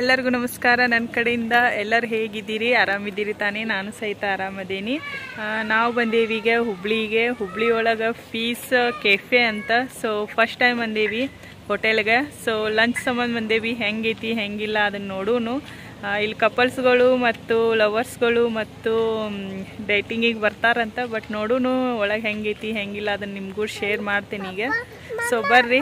ಎಲ್ಲರಿಗೂ ನಮಸ್ಕಾರ. ನನ್ನ ಕಡೆಯಿಂದ ಎಲ್ಲರೂ ಹೇಗಿದ್ದೀರಿ? ಆರಾಮಿದ್ದೀರಿ ತಾನೇ? ನಾನು ಸಹಿತ ಆರಾಮದೇನಿ. ನಾವು ಬಂದೇವಿ ಈಗ ಹುಬ್ಳಿ ಒಳಗೆ ಫೀಸ್ ಕೆಫೆ ಅಂತ. ಸೊ ಫಸ್ಟ್ ಟೈಮ್ ಬಂದೇವಿ ಹೋಟೆಲ್ಗೆ. ಸೊ ಲಂಚ್ ಸಂಬಂಧ ಬಂದೇವಿ. ಹೆಂಗೈತಿ ಹೆಂಗಿಲ್ಲ ಅದನ್ನು ನೋಡೋನು. ಇಲ್ಲಿ ಕಪಲ್ಸ್ಗಳು ಮತ್ತು ಲವರ್ಸ್ಗಳು ಮತ್ತು ಡೇಟಿಂಗಿಗೆ ಬರ್ತಾರಂತ. ಬಟ್ ನೋಡೋನು ಒಳಗೆ ಹೆಂಗೈತಿ ಹೆಂಗಿಲ್ಲ ಅದನ್ನು ನಿಮಗೂ ಶೇರ್ ಮಾಡ್ತೀನಿ ಈಗ. ಸೊ ಬರ್ರಿ.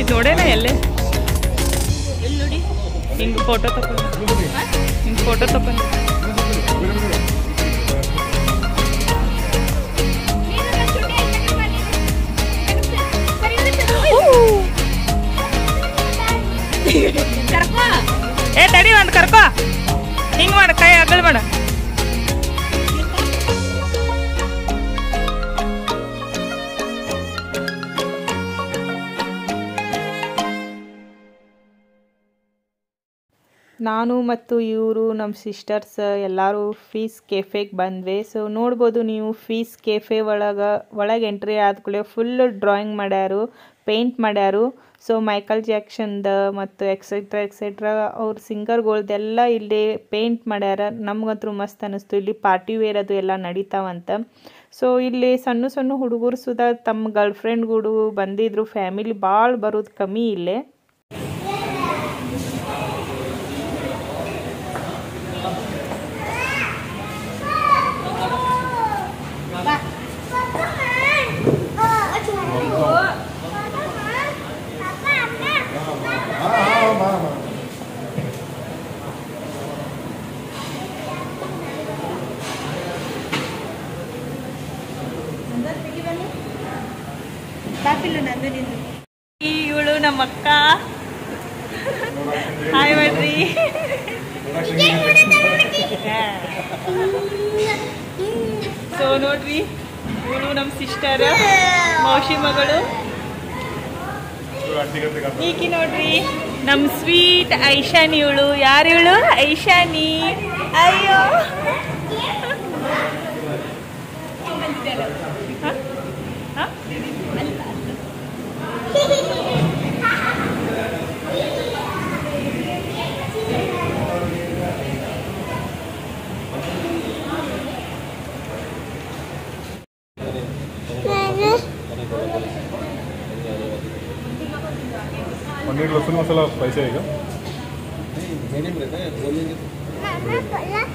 ಇದು ನೋಡೇನ ಎಲ್ಲೇ ಎಲ್ಲಿ ನೋಡಿ ಹಿಂಗೆ ಫೋಟೋ ತಗೊಂಡು ಹಿಂಗೆ ಫೋಟೋ ತಗೊಂಡು ಏ ತಡಿ ಒಂದು ಕರ್ಕೋ ಹಿಂಗೆ ಮಾಡ ಕೈ ಅಗಲ್ ಮಾಡ. ನಾನು ಮತ್ತು ಇವರು ನಮ್ಮ ಸಿಸ್ಟರ್ಸ್ ಎಲ್ಲರೂ ಫೀಸ್ ಕೆಫೆಗೆ ಬಂದ್ವಿ. ಸೊ ನೋಡ್ಬೋದು ನೀವು ಫೀಸ್ ಕೆಫೆ ಒಳಗೆ ಎಂಟ್ರಿ ಆದ್ಕೂಳೆ ಫುಲ್ ಡ್ರಾಯಿಂಗ್ ಮಾಡ್ಯಾರು, ಪೇಂಟ್ ಮಾಡ್ಯಾರು. ಸೊ ಮೈಕಲ್ ಜಾಕ್ಸನ್ದ ಮತ್ತು ಎಕ್ಸೆಟ್ರಾ ಅವ್ರ ಸಿಂಗರ್ಗಳ್ದೆಲ್ಲ ಇಲ್ಲಿ ಪೇಂಟ್ ಮಾಡ್ಯಾರ. ನಮ್ಗಂತೂ ಮಸ್ತ್ ಅನ್ನಿಸ್ತು. ಇಲ್ಲಿ ಪಾರ್ಟಿ ವೇರ್ ಅದು ಎಲ್ಲ ನಡೀತಾವಂತ. ಸೊ ಇಲ್ಲಿ ಸಣ್ಣ ಸಣ್ಣ ಹುಡುಗರು ಸುಧಾ ತಮ್ಮ ಗರ್ಲ್ ಫ್ರೆಂಡ್ಗಳು ಬಂದಿದ್ರು. ಫ್ಯಾಮಿಲಿ ಭಾಳ ಬರೋದು ಕಮ್ಮಿ ಇಲ್ಲೇ. ಇವಳು ನಮ್ಮ ಅಕ್ಕ. ಹಾಯ್ ಮಾಡ್ರಿ. ಸೊ ನೋಡ್ರಿ ಇವಳು ನಮ್ಮ ಸಿಸ್ಟರ್ ಮೌಶಿ ಮಗಳು. ಈಕಿ ನೋಡ್ರಿ ನಮ್ಮ ಸ್ವೀಟ್ ಐಶಾನಿ. ಇವಳು ಯಾರು? ಇವಳು ಐಶಾನಿ. ಅಯ್ಯೋ पनीर लहसुन मसाला स्पाइसी आएगा,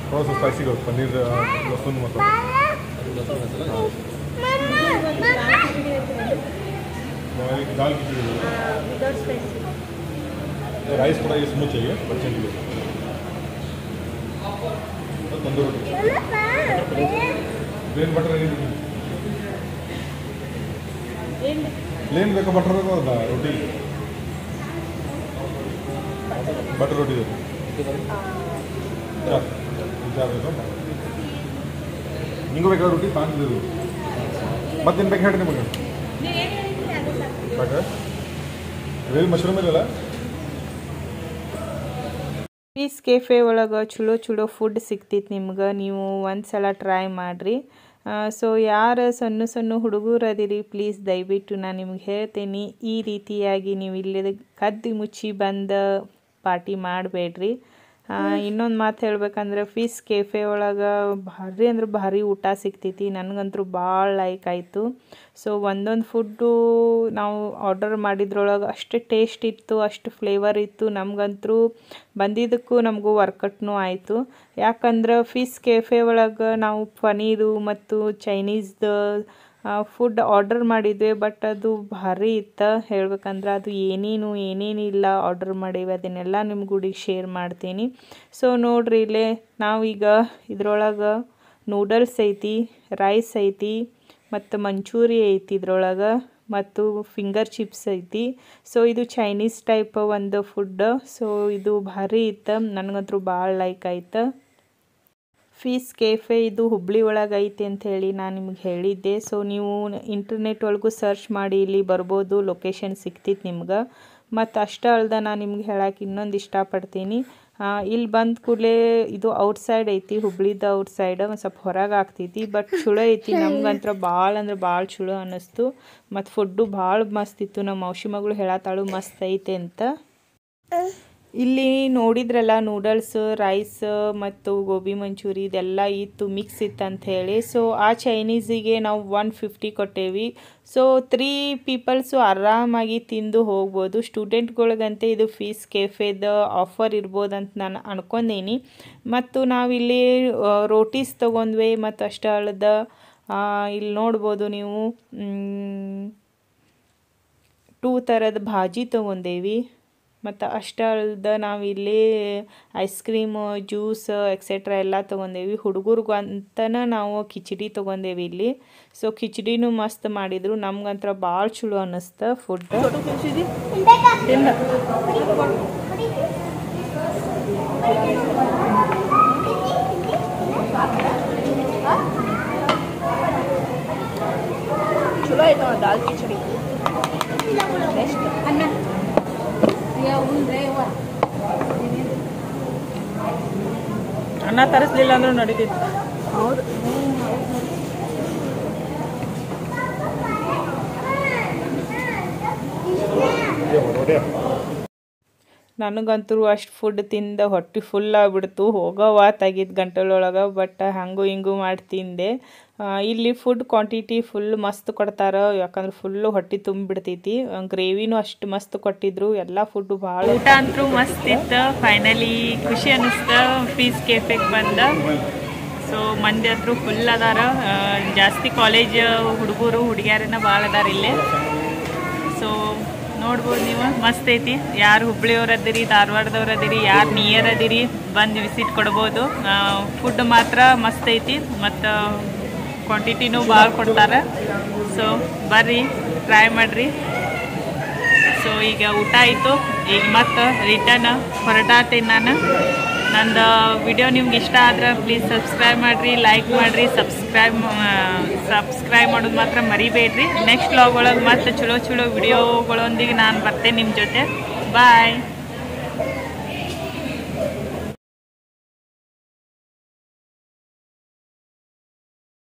थोड़ा सा स्पाइसी करो पनीर लहसुन मसाला। दाल खिचड़ी राइस थोड़ा ये स्मूथ चाहिए बच्चे के लिए। तंदूर रोटी प्लेन बटर प्लेन ಬೇಕಾ ಬಟರ್ ಬೇಕು रोटी बटर रोटी दे चार ಬೇಕು ನಿಂಗೂ ಬೇಕಾ रोटी 5 दे दो ಮತ್ತೆ ಏನು ಬೇಕು ಹೇಳಿ ನಿಮಗೆ ಬಟರ್ ವೇಲ್ ಮಶ್ರೂಮ್ ಇರಲ್ಲ ಫೀಸ್ ಕೆಫೆ ಒಳಗೆ ಚಲೋ ಚಲೋ ಫುಡ್ ಸಿಗ್ತೈತೆ ನಿಮ್ಗೆ, ನೀವು ಒಂದು ಸಲ ಟ್ರೈ ಮಾಡಿರಿ. ಸೊ ಯಾರು ಸಣ್ಣ ಸಣ್ಣ ಹುಡುಗರು ಅದಿರಿ ಪ್ಲೀಸ್ ದಯವಿಟ್ಟು ನಾನು ನಿಮ್ಗೆ ಹೇಳ್ತೀನಿ, ಈ ರೀತಿಯಾಗಿ ನೀವು ಇಲ್ಲಿ ಕದ್ದು ಮುಚ್ಚಿ ಬಂದು ಪಾರ್ಟಿ ಮಾಡಬೇಡ್ರಿ. ಇನ್ನೊಂದು ಮಾತು ಹೇಳ್ಬೇಕಂದ್ರೆ ಫೀಸ್ ಕೆಫೆ ಒಳಗೆ ಭಾರಿ ಅಂದ್ರೆ ಭಾರಿ ಊಟ ಸಿಗ್ತೈತಿ, ನನಗಂತೂ ಭಾಳ ಲೈಕ್ ಆಯಿತು. ಸೊ ಒಂದೊಂದು ಫುಡ್ಡು ನಾವು ಆರ್ಡರ್ ಮಾಡಿದ್ರೊಳಗೆ ಅಷ್ಟು ಟೇಸ್ಟ್ ಇತ್ತು, ಅಷ್ಟು ಫ್ಲೇವರ್ ಇತ್ತು, ನಮಗಂತೂ ಬಂದಿದ್ದಕ್ಕೂ ನಮಗೂ ವರ್ಕಟ್ನೂ ಆಯಿತು. ಯಾಕಂದ್ರೆ ಫೀಸ್ ಕೆಫೆ ಒಳಗೆ ನಾವು ಪನೀರು ಮತ್ತು ಚೈನೀಸ್ದು ಫುಡ್ ಆರ್ಡರ್ ಮಾಡಿದ್ವಿ, ಬಟ್ ಅದು ಭಾರಿ ಇತ್ತು. ಹೇಳ್ಬೇಕಂದ್ರೆ ಅದು ಏನೇನಿಲ್ಲ ಆರ್ಡರ್ ಮಾಡೀವಿ ಅದನ್ನೆಲ್ಲ ನಿಮ್ಗೂಡಿ ಶೇರ್ ಮಾಡ್ತೀನಿ. ಸೊ ನೋಡ್ರಿ ಇಲ್ಲೇ ನಾವೀಗ ಇದ್ರೊಳಗೆ ನೂಡಲ್ಸ್ ಐತಿ, ರೈಸ್ ಐತಿ ಮತ್ತು ಮಂಚೂರಿ ಐತಿ ಇದ್ರೊಳಗೆ, ಮತ್ತು ಫಿಂಗರ್ ಚಿಪ್ಸ್ ಐತಿ. ಸೊ ಇದು ಚೈನೀಸ್ ಟೈಪ್ ಒಂದು ಫುಡ್. ಸೊ ಇದು ಭಾರಿ ಇತ್ತು, ನನಗಂತೂ ಭಾಳ ಲೈಕ್ ಆಯ್ತು. ಫೀಸ್ ಕೆಫೆ ಇದು ಹುಬ್ಳಿ ಒಳಗೆ ಐತಿ ಅಂಥೇಳಿ ನಾನು ನಿಮ್ಗೆ ಹೇಳಿದ್ದೆ. ಸೊ ನೀವು ಇಂಟರ್ನೆಟ್ ಒಳಗೂ ಸರ್ಚ್ ಮಾಡಿ ಇಲ್ಲಿ ಬರ್ಬೋದು, ಲೊಕೇಶನ್ ಸಿಗ್ತಿತ್ತು ನಿಮ್ಗೆ. ಮತ್ತು ಅಷ್ಟೇ ಅಲ್ದ ನಾನು ನಿಮ್ಗೆ ಹೇಳಕ್ಕೆ ಇನ್ನೊಂದು ಇಷ್ಟಪಡ್ತೀನಿ, ಇಲ್ಲಿ ಬಂದ ಕೂಡಲೇ ಇದು ಔಟ್ಸೈಡ್ ಐತಿ, ಹುಬ್ಳಿದ ಔಟ್ಸೈಡ್ ಒಂದು ಸ್ವಲ್ಪ ಹೊರಗೆ ಆಗ್ತೈತಿ, ಬಟ್ ಚಲೋ ಐತಿ. ನಮ್ಗಂತ್ರ ಭಾಳ ಅಂದ್ರೆ ಭಾಳ ಚಲೋ ಅನ್ನಿಸ್ತು. ಮತ್ತು ಫುಡ್ಡು ಭಾಳ ಮಸ್ತ್ ಇತ್ತು. ನಮ್ಮ ಔಷಿ ಮಗಳು ಹೇಳತ್ತಾಳು ಮಸ್ತ್ ಐತೆ ಅಂತ. ಇಲ್ಲಿ ನೋಡಿದ್ರಲ್ಲ ನೂಡಲ್ಸ್, ರೈಸ್ ಮತ್ತು ಗೋಬಿ ಮಂಚೂರಿ ಇದೆಲ್ಲ ಇತ್ತು, ಮಿಕ್ಸ್ ಇತ್ತು ಅಂಥೇಳಿ. ಸೊ ಆ ಚೈನೀಸಿಗೆ ನಾವು 150 ಕೊಟ್ಟೇವಿ. ಸೊ 3 ಪೀಪಲ್ಸು ಆರಾಮಾಗಿ ತಿಂದು ಹೋಗ್ಬೋದು. ಸ್ಟೂಡೆಂಟ್ಗಳಿಗಂತೆ ಇದು ಫೀಸ್ ಕೆಫೆದ ಆಫರ್ ಇರ್ಬೋದಂತ ನಾನು ಅನ್ಕೊಂಡೀನಿ. ಮತ್ತು ನಾವಿಲ್ಲಿ ರೋಟೀಸ್ ತೊಗೊಂಡ್ವಿ, ಮತ್ತು ಅಷ್ಟೇ ಅಲ್ಲದ ಇಲ್ಲಿ ನೋಡ್ಬೋದು ನೀವು 2 ಥರದ ಭಾಜಿ ತೊಗೊಂಡೇವಿ. ಮತ್ತು ಅಷ್ಟೇ ಅಲ್ಲದೆ ನಾವಿಲ್ಲಿ ಐಸ್ ಕ್ರೀಮು, ಜ್ಯೂಸ್ ಎಕ್ಸೆಟ್ರಾ ಎಲ್ಲ ತೊಗೊಂಡೇವಿ. ಹುಡುಗರಿಗೂ ಅಂತಲೇ ನಾವು ಕಿಚಡಿ ತೊಗೊಂಡೇವಿ ಇಲ್ಲಿ. ಸೊ ಕಿಚಡಿನೂ ಮಸ್ತ್ ಮಾಡಿದರು, ನಮ್ಗಂತ್ರ ಭಾಳ ಚಲೋ ಅನ್ನಿಸ್ತು ಫುಡ್. ಚಲೋ ಆಯ್ತು ದಾಲ್ ಕಿಚಡಿ ಬೆಸ್ಟ್. ಅನ್ನ ತರಿಸ್ಲಿಲ್ಲ ಅಂದ್ರೂ ನಡೀತಿತ್ತು. ಹೌದು, ನನಗಂತೂ ಅಷ್ಟು ಫುಡ್ ತಿಂದ ಹೊಟ್ಟೆ ಫುಲ್ ಆಗಿಬಿಡ್ತು, ಹೋಗವ ತೆಗಿದ್ದು ಗಂಟಲೊಳಗೆ. ಬಟ್ ಹಂಗೂ ಹಿಂಗೂ ಮಾಡಿ ತಿಂದೆ. ಇಲ್ಲಿ ಫುಡ್ ಕ್ವಾಂಟಿಟಿ ಫುಲ್ ಮಸ್ತ್ ಕೊಡ್ತಾರೆ, ಯಾಕಂದ್ರೆ ಫುಲ್ಲು ಹೊಟ್ಟೆ ತುಂಬಿಬಿಡ್ತೈತಿ. ಗ್ರೇವಿನೂ ಅಷ್ಟು ಮಸ್ತ್ ಕೊಟ್ಟಿದ್ರು, ಎಲ್ಲ ಫುಡ್ಡು ಭಾಳ ಊಟ ಅಂತೂ ಮಸ್ತ್ ಇತ್ತು. ಫೈನಲಿ ಖುಷಿ ಅನ್ನಿಸ್ತು ಫೀಸ್ ಕೆಫೆಗೆ ಬಂದ. ಸೊ ಮಂದಿ ಅಂತೂ ಫುಲ್ ಅದಾರ, ಜಾಸ್ತಿ ಕಾಲೇಜ್ ಹುಡುಗರು ಹುಡುಗಿಯರನ್ನ ಭಾಳ ಅದಾರ ಇಲ್ಲೇ. ಸೊ ನೋಡ್ಬೋದು ನೀವು, ಮಸ್ತ್ ಐತಿ. ಯಾರು ಹುಬ್ಳಿಯವ್ರು ಅದಿರಿ, ಧಾರವಾಡದವ್ರು ಅದಿರಿ, ಯಾರು ನಿಯರ್ ಅದಿರಿ ಬಂದು ವಿಸಿಟ್ ಕೊಡ್ಬೋದು. ಫುಡ್ ಮಾತ್ರ ಮಸ್ತ್ ಐತಿ, ಮತ್ತು ಕ್ವಾಂಟಿಟಿನೂ ಭಾಳ ಕೊಡ್ತಾರೆ. ಸೊ ಬರ್ರಿ ಟ್ರೈ ಮಾಡಿರಿ. ಸೊ ಈಗ ಊಟ ಆಯಿತು, ಈಗ ಮತ್ತೆ ರಿಟರ್ನ್ ಹೊರಟಾತೀನಿ ನಾನು. ನಂದು ವಿಡಿಯೋ ನಿಮ್ಗೆ ಇಷ್ಟ ಆದ್ರೆ ಪ್ಲೀಸ್ ಸಬ್ಸ್ಕ್ರೈಬ್ ಮಾಡಿರಿ, ಲೈಕ್ ಮಾಡಿರಿ, ಸಬ್ಸ್ಕ್ರೈಬ್ ಮಾಡೋದು ಮಾತ್ರ ಮರಿಬೇಡ್ರಿ. ನೆಕ್ಸ್ಟ್ ವ್ಲಾಗ್ ಒಳಗೆ ಮತ್ತೆ ಚಲೋ ವಿಡಿಯೋಗಳೊಂದಿಗೆ ನಾನು ಬರ್ತೇನೆ ನಿಮ್ಮ ಜೊತೆ. ಬಾಯ್.